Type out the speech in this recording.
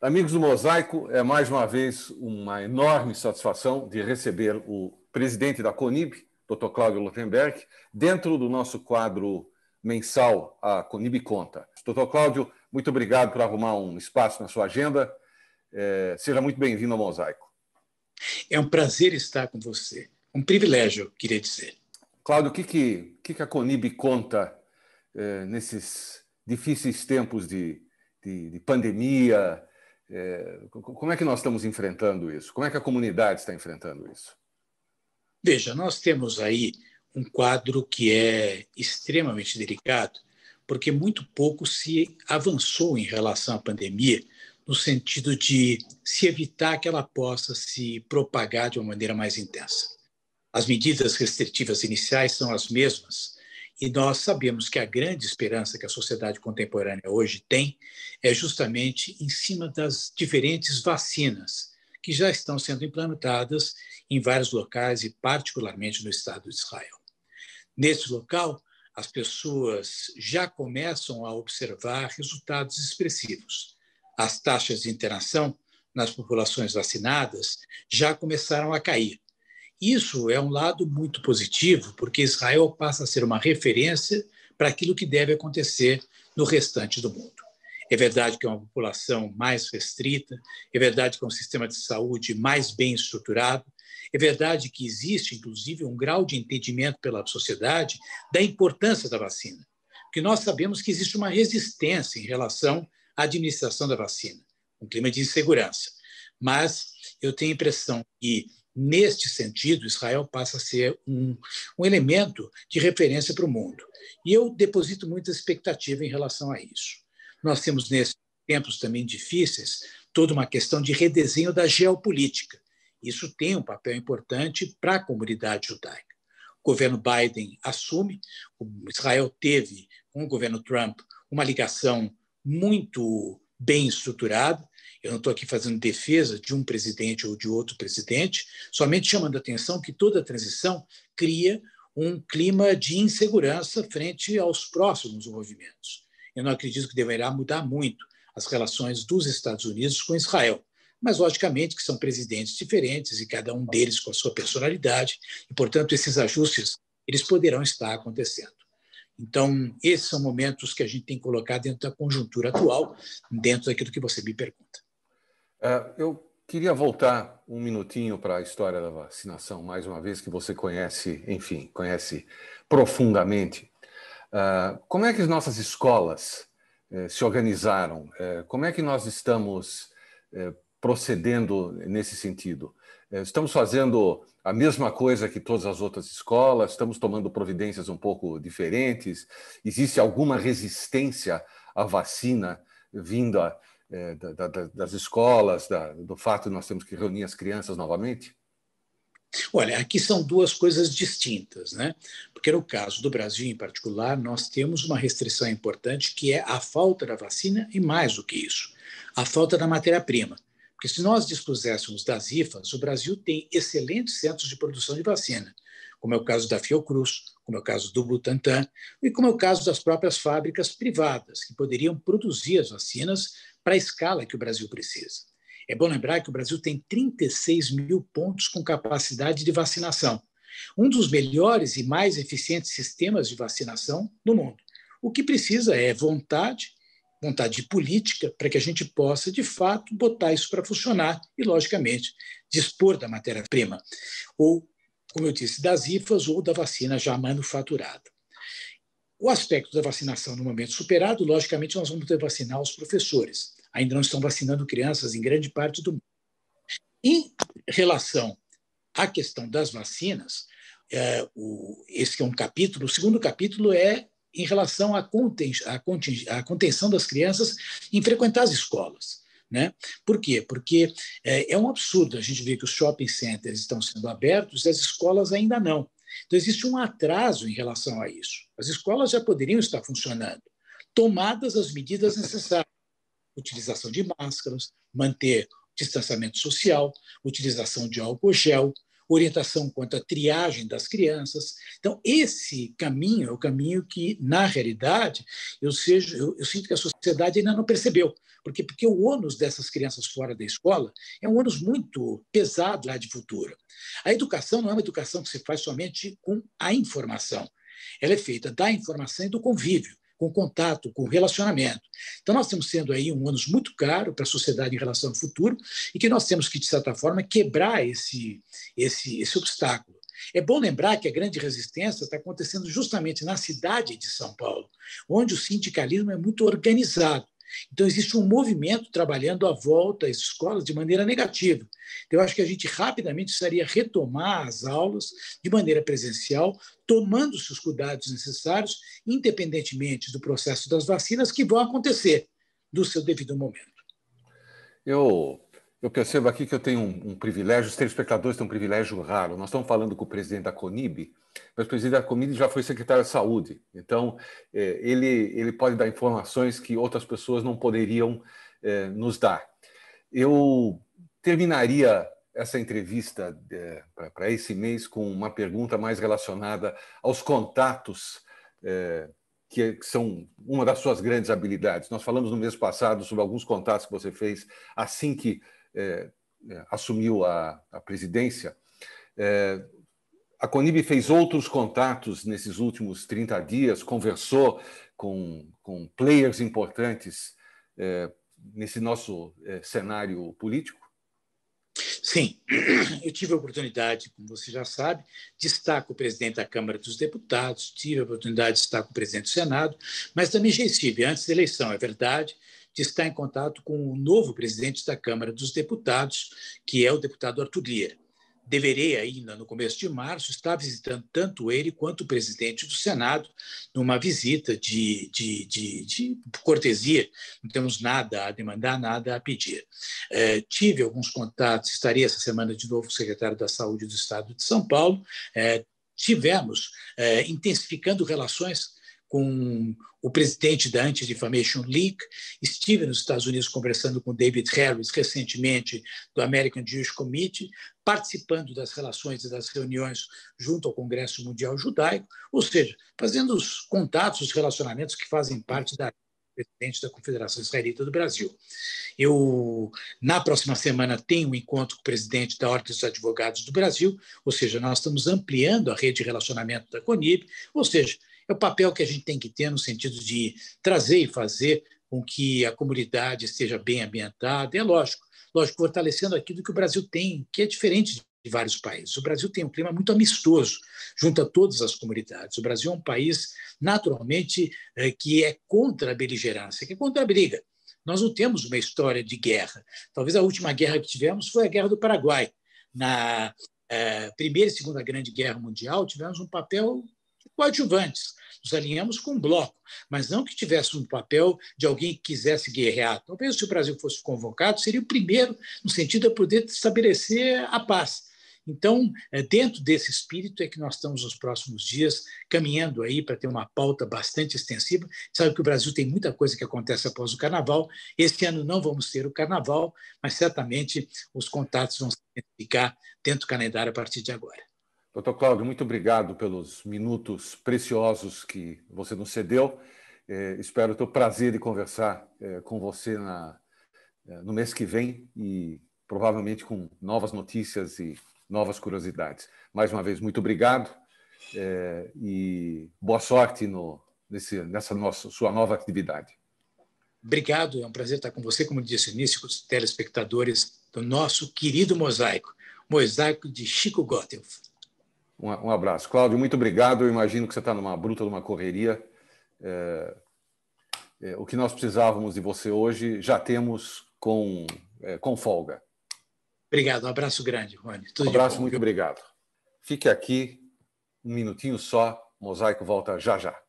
Amigos do Mosaico, é mais uma vez uma enorme satisfação de receber o presidente da CONIB, Dr. Cláudio Lothenberg, dentro do nosso quadro mensal, a CONIB Conta. Dr. Cláudio, muito obrigado por arrumar um espaço na sua agenda. Seja muito bem-vindo ao Mosaico. É um prazer estar com você. Um privilégio, queria dizer. Cláudio, o que a CONIB conta nesses difíceis tempos de pandemia? Como é que nós estamos enfrentando isso? Como é que a comunidade está enfrentando isso? Veja, nós temos aí um quadro que é extremamente delicado, porque muito pouco se avançou em relação à pandemia, no sentido de se evitar que ela possa se propagar de uma maneira mais intensa. As medidas restritivas iniciais são as mesmas, e nós sabemos que a grande esperança que a sociedade contemporânea hoje tem é justamente em cima das diferentes vacinas que já estão sendo implantadas em vários locais e particularmente no Estado de Israel. Nesse local, as pessoas já começam a observar resultados expressivos. As taxas de internação nas populações vacinadas já começaram a cair. Isso é um lado muito positivo, porque Israel passa a ser uma referência para aquilo que deve acontecer no restante do mundo. É verdade que é uma população mais restrita, é verdade que é um sistema de saúde mais bem estruturado, é verdade que existe, inclusive, um grau de entendimento pela sociedade da importância da vacina, porque nós sabemos que existe uma resistência em relação à administração da vacina, um clima de insegurança. Mas eu tenho a impressão que, neste sentido, Israel passa a ser um elemento de referência para o mundo. E eu deposito muita expectativa em relação a isso. Nós temos, nesses tempos também difíceis, toda uma questão de redesenho da geopolítica. Isso tem um papel importante para a comunidade judaica. O governo Biden assume, Israel teve, com o governo Trump, uma ligação muito bem estruturada. Eu não estou aqui fazendo defesa de um presidente ou de outro presidente, somente chamando a atenção que toda a transição cria um clima de insegurança frente aos próximos movimentos. Eu não acredito que deverá mudar muito as relações dos Estados Unidos com Israel, mas, logicamente, que são presidentes diferentes e cada um deles com a sua personalidade, e, portanto, esses ajustes eles poderão estar acontecendo. Então, esses são momentos que a gente tem que colocar dentro da conjuntura atual, dentro daquilo que você me pergunta. Eu queria voltar um minutinho para a história da vacinação, mais uma vez, que você conhece, enfim, conhece profundamente. Como é que as nossas escolas se organizaram? Como é que nós estamos procedendo nesse sentido? Estamos fazendo a mesma coisa que todas as outras escolas? Estamos tomando providências um pouco diferentes? Existe alguma resistência à vacina vinda das escolas, do fato de nós temos que reunir as crianças novamente? Olha, aqui são duas coisas distintas, né? Porque no caso do Brasil, em particular, nós temos uma restrição importante que é a falta da vacina e, mais do que isso, a falta da matéria-prima. Porque se nós dispuséssemos das IFAs, o Brasil tem excelentes centros de produção de vacina, como é o caso da Fiocruz, como é o caso do Butantan, e como é o caso das próprias fábricas privadas, que poderiam produzir as vacinas para a escala que o Brasil precisa. É bom lembrar que o Brasil tem 36 mil pontos com capacidade de vacinação, um dos melhores e mais eficientes sistemas de vacinação do mundo. O que precisa é vontade política para que a gente possa, de fato, botar isso para funcionar e, logicamente, dispor da matéria-prima, ou, como eu disse, das IFAs ou da vacina já manufaturada. O aspecto da vacinação no momento superado, logicamente, nós vamos ter que vacinar os professores. Ainda não estão vacinando crianças em grande parte do mundo. Em relação à questão das vacinas, esse é um capítulo. O segundo capítulo é em relação à contenção das crianças em frequentar as escolas. Né? Por quê? Porque é um absurdo a gente ver que os shopping centers estão sendo abertos e as escolas ainda não. Então, existe um atraso em relação a isso. As escolas já poderiam estar funcionando, tomadas as medidas necessárias. Utilização de máscaras, manter distanciamento social, utilização de álcool gel, orientação quanto à triagem das crianças. Então, esse caminho é o caminho que, na realidade, eu sinto que a sociedade ainda não percebeu. Porque o ônus dessas crianças fora da escola é um ônus muito pesado lá de futuro. A educação não é uma educação que se faz somente com a informação. Ela é feita da informação e do convívio, com contato, com relacionamento. Então, nós estamos sendo aí um ônus muito caro para a sociedade em relação ao futuro e que nós temos que, de certa forma, quebrar esse obstáculo. É bom lembrar que a grande resistência está acontecendo justamente na cidade de São Paulo, onde o sindicalismo é muito organizado. Então, existe um movimento trabalhando à volta às escolas de maneira negativa. Então, eu acho que a gente rapidamente precisaria retomar as aulas de maneira presencial, tomando-se os cuidados necessários, independentemente do processo das vacinas que vão acontecer do seu devido momento. Eu percebo aqui que eu tenho um privilégio, os telespectadores têm um privilégio raro. Nós estamos falando com o presidente da CONIB, mas o presidente da CONIB já foi secretário de Saúde, então ele pode dar informações que outras pessoas não poderiam nos dar. Eu terminaria essa entrevista para esse mês com uma pergunta mais relacionada aos contatos, que são uma das suas grandes habilidades. Nós falamos no mês passado sobre alguns contatos que você fez assim que assumiu a presidência. A CONIB fez outros contatos nesses últimos 30 dias, conversou com players importantes nesse nosso cenário político? Sim, eu tive a oportunidade, como você já sabe, de estar com o presidente da Câmara dos Deputados, tive a oportunidade de estar com o presidente do Senado, mas também já estive, antes da eleição, é verdade, de estar em contato com o novo presidente da Câmara dos Deputados, que é o deputado Arthur Lira. Deverei ainda, no começo de março, estar visitando tanto ele quanto o presidente do Senado, numa visita de cortesia, não temos nada a demandar, nada a pedir. Tive alguns contatos, estarei essa semana de novo com o secretário da Saúde do Estado de São Paulo, tivemos intensificando relações com o presidente da Anti-Defamation League, estive nos Estados Unidos conversando com David Harris, recentemente, do American Jewish Committee, participando das relações e das reuniões junto ao Congresso Mundial Judaico, ou seja, fazendo os contatos, os relacionamentos que fazem parte da presidente da Confederação Israelita do Brasil. Eu, na próxima semana, tenho um encontro com o presidente da Ordem dos Advogados do Brasil, ou seja, nós estamos ampliando a rede de relacionamento da CONIB, ou seja, é o papel que a gente tem que ter no sentido de trazer e fazer com que a comunidade esteja bem ambientada. É lógico, fortalecendo aquilo que o Brasil tem, que é diferente de vários países. O Brasil tem um clima muito amistoso junto a todas as comunidades. O Brasil é um país, naturalmente, que é contra a beligerância, que é contra a briga. Nós não temos uma história de guerra. Talvez a última guerra que tivemos foi a Guerra do Paraguai. Na Primeira e Segunda Grande Guerra Mundial, tivemos um papel coadjuvantes. Nos alinhamos com um bloco, mas não que tivesse um papel de alguém que quisesse guerrear. Talvez se o Brasil fosse convocado, seria o primeiro no sentido de poder estabelecer a paz. Então, dentro desse espírito é que nós estamos nos próximos dias caminhando aí para ter uma pauta bastante extensiva. Sabe que o Brasil tem muita coisa que acontece após o Carnaval. Este ano não vamos ter o Carnaval, mas certamente os contatos vão se intensificar dentro do calendário a partir de agora. Doutor Cláudio, muito obrigado pelos minutos preciosos que você nos cedeu. Espero ter o prazer de conversar com você no mês que vem e provavelmente com novas notícias e novas curiosidades. Mais uma vez, muito obrigado e boa sorte nessa sua nova atividade. Obrigado, é um prazer estar com você, como disse no início, com os telespectadores do nosso querido Mosaico de Chico Gotthelf. Um abraço. Cláudio, muito obrigado. Eu imagino que você está numa bruta, numa correria. O que nós precisávamos de você hoje já temos com folga. Obrigado, um abraço grande, Rony. Um abraço, muito obrigado. Fique aqui um minutinho só, Mosaico volta já já.